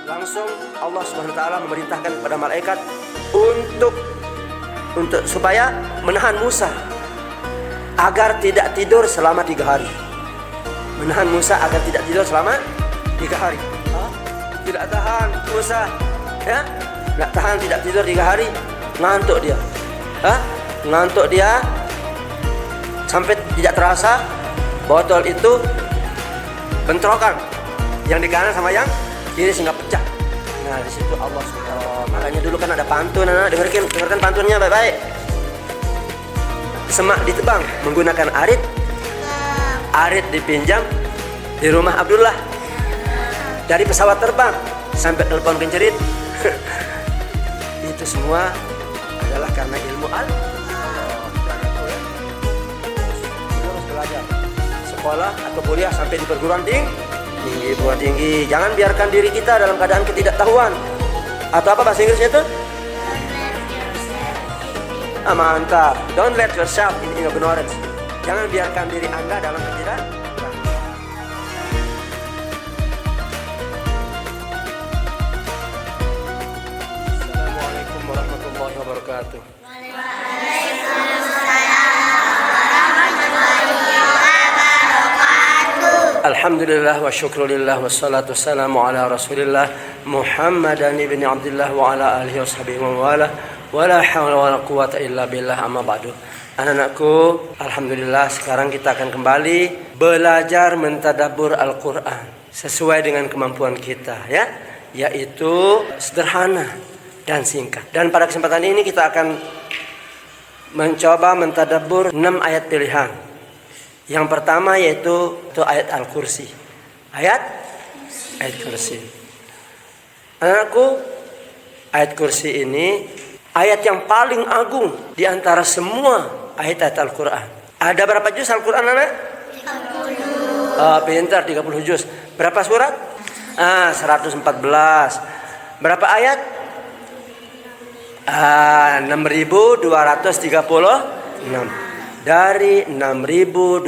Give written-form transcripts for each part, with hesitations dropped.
langsung Allah Subhanahu wa taala memerintahkan kepada malaikat untuk supaya menahan Musa agar tidak tidur selama 3 hari. Menahan Musa agar tidak tidur selama 3 hari. Tidak tahan Musa, ya? Tidak tahan, tidak tidur 3 hari, ngantuk dia. Ngantuk dia sampai tidak terasa botol itu bentrokan yang di kanan sama yang kiri sehingga pecah. Nah, di situ Allah SWT. Makanya dulu kan ada pantun, dengarkan pantunnya baik-baik. Semak ditebang menggunakan arit, arit dipinjam di rumah Abdullah. Dari pesawat terbang sampai telepon kencerit. Itu semua adalah karena ilmu harus belajar sekolah atau kuliah sampai di perguruan tinggi. Jangan biarkan diri kita dalam keadaan ketidaktahuan. Atau apa bahasa Inggrisnya itu? Mantap. Don't let yourself in ignorance. Jangan biarkan diri Anda dalam ketidaktahuan. Assalamualaikum warahmatullahi wabarakatuh. Alhamdulillah wa syukrulillah wassalatu wassalamu ala rasulillah Muhammadan ibni Abdullah wa ala alihi wa sahbihi wa wala wala hawla wala quwata illa billah, amma ba'du. Anak-anakku, alhamdulillah sekarang kita akan kembali belajar mentadabbur Al-Quran sesuai dengan kemampuan kita, ya, yaitu sederhana dan singkat. Dan pada kesempatan ini kita akan mencoba mentadabbur 6 ayat pilihan. Yang pertama yaitu ayat Al-Kursi. Ayat Kursi. Anakku, ayat Kursi ini ayat yang paling agung di antara semua ayat-ayat Al-Quran. Ada berapa juz Al-Quran, anak? 30. Pintar, 30 juz. Berapa surat? 114. Berapa ayat? 6.236. Dari 6.236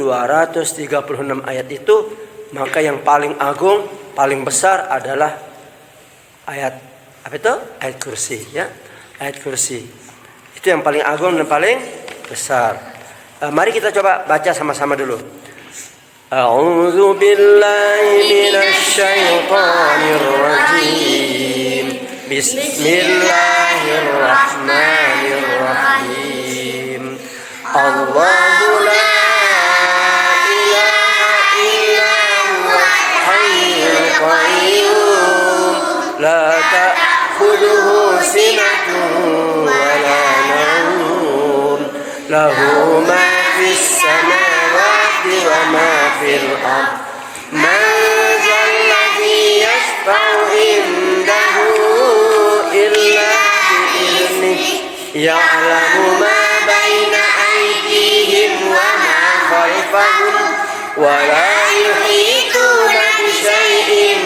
ayat itu, maka yang paling agung, paling besar adalah ayat apa itu? Ayat Kursi, ya. Ayat Kursi. Itu yang paling agung dan paling besar. Mari kita coba baca sama-sama dulu. A'udzu billahi minasy syaithanir rajim. Bismillahirrahmanirrahim. Allahu la ilaha illa huwal hayyul qayyum la ta'khudhuhu sinatun wa la nawm lahu ma fis samawati wa ma fil ardh man dhal ladzi yashfa'u indahu illa bi'idhnihi ya'lamu ma baina aydihim wa ma khalfahum wa la yuhituna bi syai'in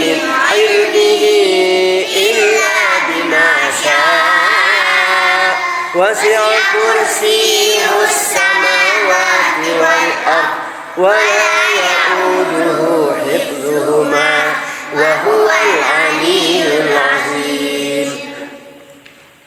min ilmihi illa bima syaa wasi'a kursiyyuhus samawati wal ardh wa la ya'uduhu hifdhuhuma wa huwal 'aliyyul 'azim.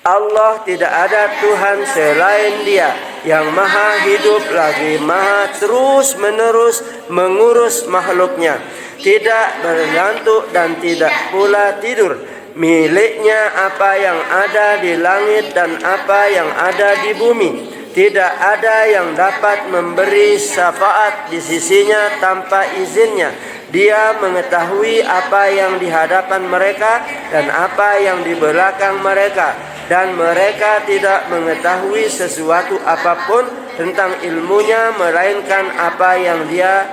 Allah tidak ada Tuhan selain Dia yang maha hidup lagi maha terus menerus mengurus makhluknya, tidak bergantung dan tidak pula tidur. Miliknya apa yang ada di langit dan apa yang ada di bumi. Tidak ada yang dapat memberi syafaat di sisinya tanpa izinnya. Dia mengetahui apa yang di hadapan mereka dan apa yang di belakang mereka. Dan mereka tidak mengetahui sesuatu apapun tentang ilmunya melainkan apa yang Dia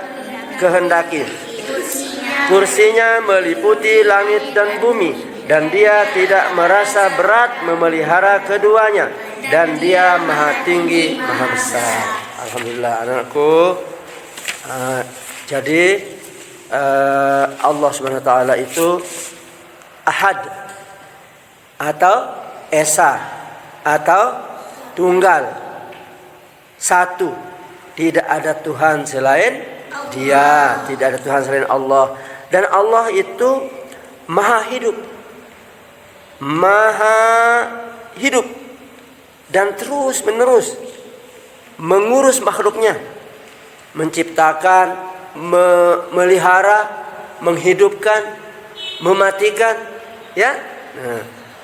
kehendaki. Kursinya meliputi langit dan bumi, dan Dia tidak merasa berat memelihara keduanya, dan Dia maha tinggi, maha besar. Alhamdulillah, anakku. Jadi Allah Subhanahu wa taala itu Ahad atau Esa atau tunggal, satu, tidak ada Tuhan selain Dia, tidak ada Tuhan selain Allah. Dan Allah itu maha hidup dan terus menerus mengurus makhluknya, menciptakan, memelihara, menghidupkan, mematikan, ya,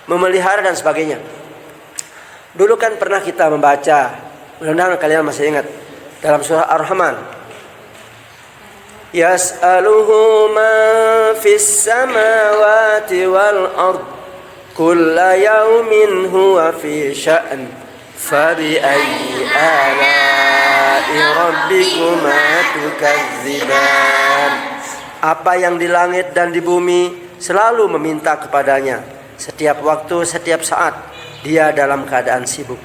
memelihara dan sebagainya. Dulu kan pernah kita membaca, mudah-mudahan kalian masih ingat, dalam surah Ar-Rahman, yas'aluhu man fis samawati wal ard kulla yawmin huwa fi sya'n fabi ayyi ala'i rabbikuma tukadziban. Apa yang di langit dan di bumi selalu meminta kepadanya setiap waktu, setiap saat. Dia dalam keadaan sibuk.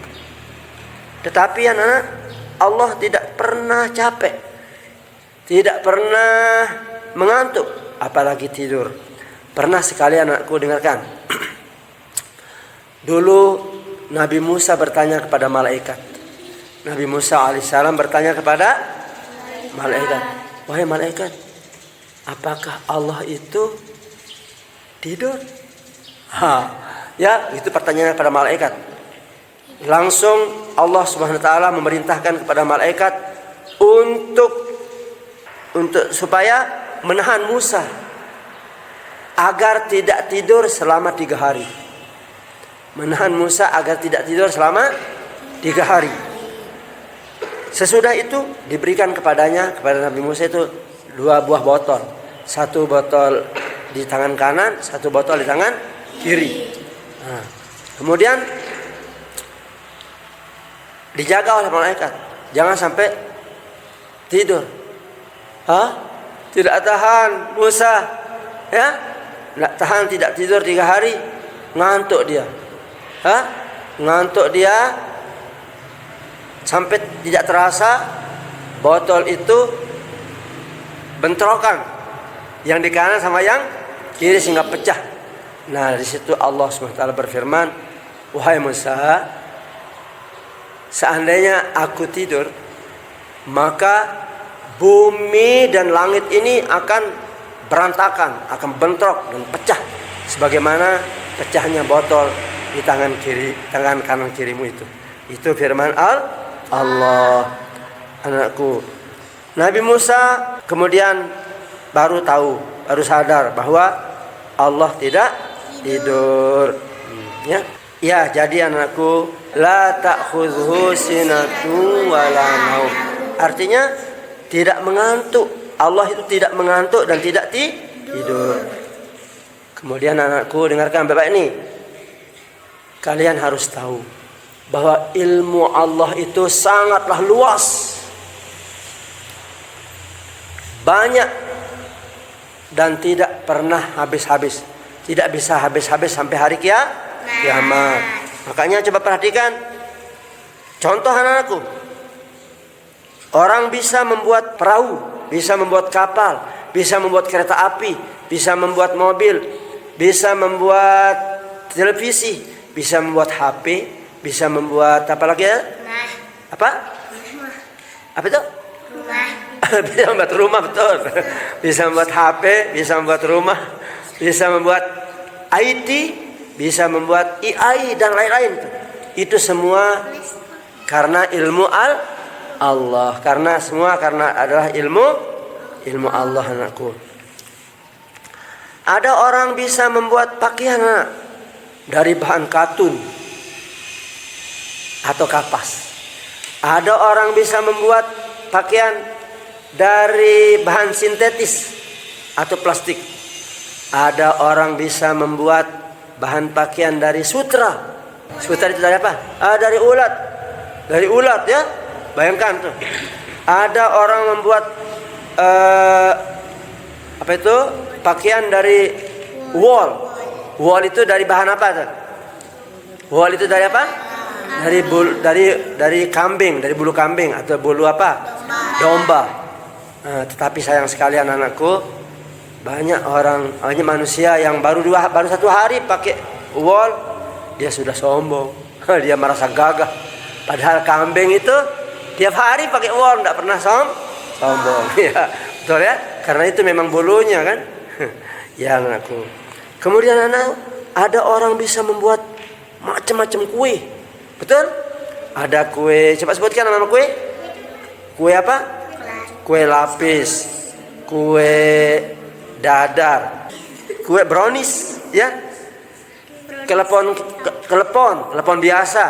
Tetapi anak-anak, Allah tidak pernah capek, tidak pernah mengantuk, apalagi tidur. Pernah sekali anakku dengarkan. Dulu Nabi Musa bertanya kepada malaikat. Nabi Musa alaihissalam bertanya kepada malaikat, wahai malaikat, apakah Allah itu tidur? Ya, itu pertanyaan kepada malaikat. Langsung Allah Subhanahu wa taala memerintahkan kepada malaikat untuk supaya menahan Musa agar tidak tidur selama 3 hari. Menahan Musa agar tidak tidur selama 3 hari. Sesudah itu diberikan kepada Nabi Musa itu 2 buah botol. 1 botol di tangan kanan, 1 botol di tangan kiri. Kemudian dijaga oleh malaikat, jangan sampai tidur. Tidak tahan Musa, ya, tidak tahan, tidak tidur 3 hari, ngantuk dia. Ngantuk dia sampai tidak terasa botol itu bentrokan yang di kanan sama yang kiri sehingga pecah. Nah, di situ Allah SWT berfirman, wahai Musa, seandainya aku tidur, maka bumi dan langit ini akan berantakan, akan bentrok dan pecah sebagaimana pecahnya botol di tangan kanan kirimu itu. Itu firman Allah. Anakku, Nabi Musa kemudian baru sadar bahwa Allah tidak tidur. Ya, jadi anakku, la ta'khudhu sinatun wala naum. Artinya tidak mengantuk. Allah itu tidak mengantuk dan tidak tidur. Kemudian anakku, dengarkan Bapak ini. Kalian harus tahu bahwa ilmu Allah itu sangatlah luas, banyak, dan tidak pernah habis-habis. Tidak bisa habis-habis sampai hari kiamat. Makanya coba perhatikan contoh anak-anakku. Orang bisa membuat perahu, bisa membuat kapal, bisa membuat kereta api, bisa membuat mobil, bisa membuat televisi, bisa membuat HP, bisa membuat apa lagi ya? Apa itu? Bisa membuat rumah, betul. Bisa membuat HP, bisa membuat rumah, bisa membuat IT, bisa membuat AI dan lain-lain. Itu semua karena ilmu Allah. Karena adalah ilmu Allah, anakku. Ada orang bisa membuat pakaian dari bahan katun atau kapas. Ada orang bisa membuat pakaian dari bahan sintetis atau plastik. Ada orang bisa membuat bahan pakaian dari sutra. Sutra itu dari apa? Dari ulat. Dari ulat, ya. Bayangkan tuh. Ada orang membuat pakaian dari wool. Wool itu dari bahan apa tuh? Wool itu dari apa? Dari kambing, dari bulu kambing atau bulu apa? Domba. Tetapi sayang sekali anakku, banyak manusia yang baru 1 hari pakai wool, dia sudah sombong. Dia merasa gagah. Padahal kambing itu tiap hari pakai wool, tidak pernah sombong. Ya, betul ya? Karena itu memang bulunya kan. Ya anakku. Kemudian anak, ada orang bisa membuat macam-macam kue. Betul? Ada kue, coba sebutkan nama kue. Kue apa? Kue lapis, kue dadar, kue brownies, ya. Kelepon biasa.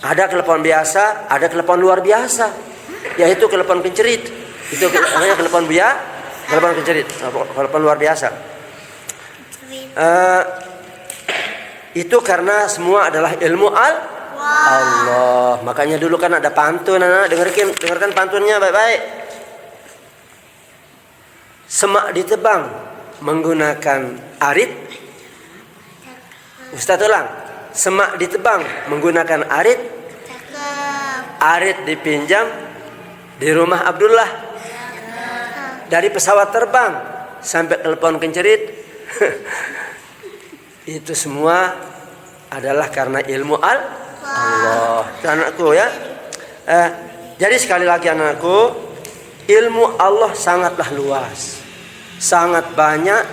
Ada kelepon biasa, ada kelepon luar biasa, yaitu kelepon kencerit. Itu namanya kelepon kencerit, kelepon luar biasa. Itu karena semua adalah ilmu Allah. Makanya dulu kan ada pantun, anak dengarkan pantunnya baik-baik. Semak ditebang menggunakan arit. Ustaz ulang. Semak ditebang menggunakan arit. Arit dipinjam di rumah Abdullah. Dari pesawat terbang sampai telepon kencerit. Itu semua adalah karena ilmu Allah. Anakku ya. Jadi sekali lagi anakku, ilmu Allah sangatlah luas, sangat banyak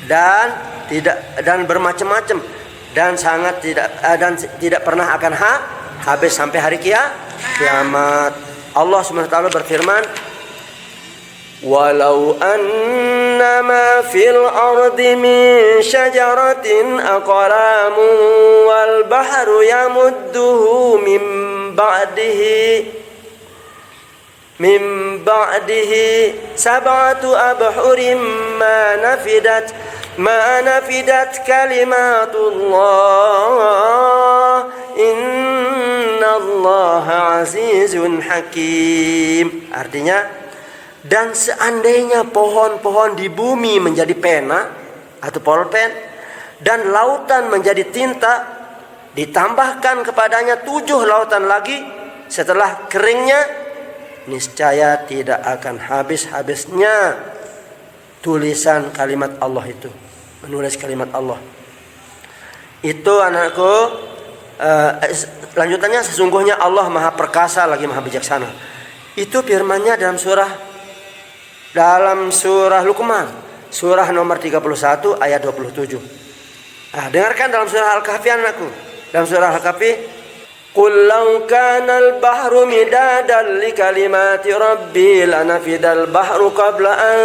dan bermacam-macam dan tidak pernah akan habis sampai hari kiamat. Allah Subhanahu wa taala berfirman, walau annama fil ardi min syajaratin aqlamun wal bahru yamudduhu min ba'dihi sab'atu abhurin ma nafidat kalimatullah innallaha azizun hakim. Artinya, dan seandainya pohon-pohon di bumi menjadi pena atau pulpen dan lautan menjadi tinta, ditambahkan kepadanya 7 lautan lagi setelah keringnya, niscaya tidak akan habis-habisnya tulisan kalimat Allah itu, menulis kalimat Allah. Itu anakku, lanjutannya, sesungguhnya Allah Maha Perkasa lagi Maha Bijaksana. Itu firman-Nya dalam surah Luqman, surah nomor 31 ayat 27. Dengarkan dalam surah Al-Kahfi anakku. Dalam surah Al-Kahfi, qul law kana al-bahru midadan li kalimati rabbi lanafidal bahru qabla an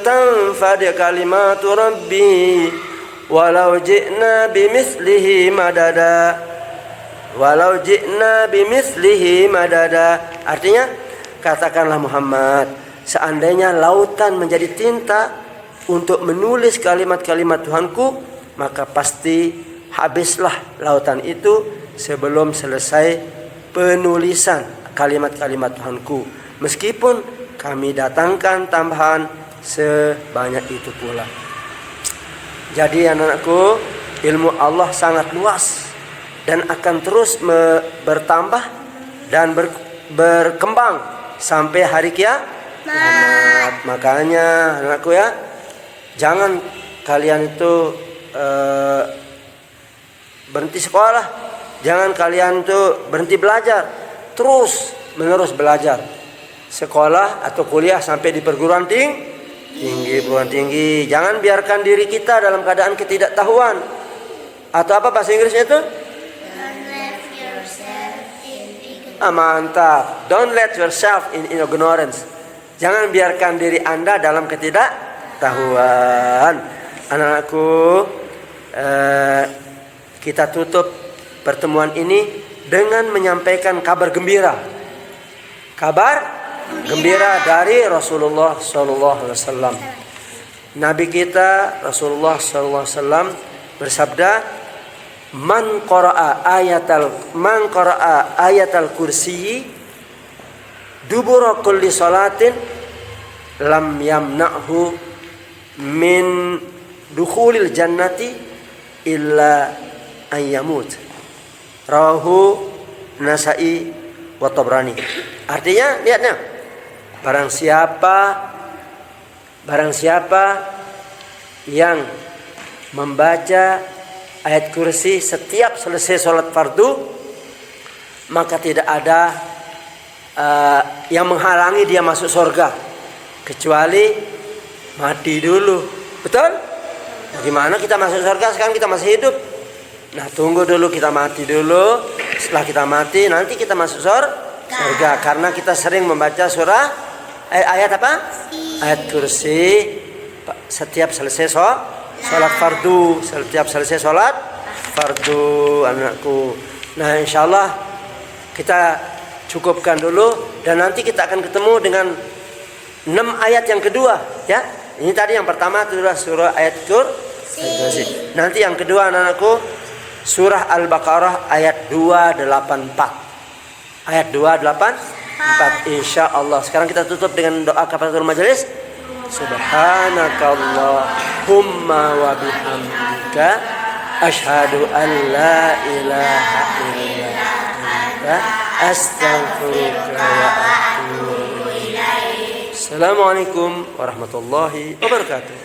tanfad kalimatu rabbi walau ji'na bimithlihi madada. Artinya, katakanlah Muhammad, seandainya lautan menjadi tinta untuk menulis kalimat-kalimat Tuhanku, maka pasti habislah lautan itu sebelum selesai penulisan kalimat-kalimat Tuhanku. Meskipun kami datangkan tambahan sebanyak itu pula. Jadi anak-anakku, ilmu Allah sangat luas dan akan terus bertambah dan berkembang sampai hari kiamat. Makanya anakku ya, jangan kalian itu berhenti sekolah, jangan kalian itu berhenti belajar, terus menerus belajar, sekolah atau kuliah sampai di perguruan tinggi. Jangan biarkan diri kita dalam keadaan ketidaktahuan. Atau apa bahasa Inggrisnya itu? Mantap. Don't let yourself in ignorance. Jangan biarkan diri Anda dalam ketidaktahuan. Anak-anakku, kita tutup pertemuan ini dengan menyampaikan kabar gembira. Kabar gembira dari Rasulullah SAW. Nabi kita Rasulullah SAW bersabda, Man qara'a ayatal kursi dubura kulli salatin lam yamna'hu min dukhulil jannati illa ayyamut. Rawahu Nasa'i wa Tabrani. Artinya, lihatnya, barang siapa yang membaca ayat kursi setiap selesai sholat fardu, maka tidak ada yang menghalangi dia masuk surga kecuali mati dulu. Betul? Gimana kita masuk surga sekarang kita masih hidup? Nah, tunggu dulu kita mati dulu. Setelah kita mati nanti kita masuk surga karena kita sering membaca surah ayat apa? Ayat kursi setiap selesai sholat fardu, setiap selesai sholat fardu anakku. Nah, insyaallah kita cukupkan dulu dan nanti kita akan ketemu dengan 6 ayat yang kedua ya. Ini tadi yang pertama adalah surah ayat kursi. Nanti yang kedua anak-anakku surah Al-Baqarah ayat 284. Ayat 284 insyaallah. Sekarang kita tutup dengan doa kafaratul majelis. Subhanakallahumma wa bihamdika asyhadu an la ilaha illa anta astaghfiruka wa atubu ilaik. Assalamualaikum warahmatullahi wabarakatuh.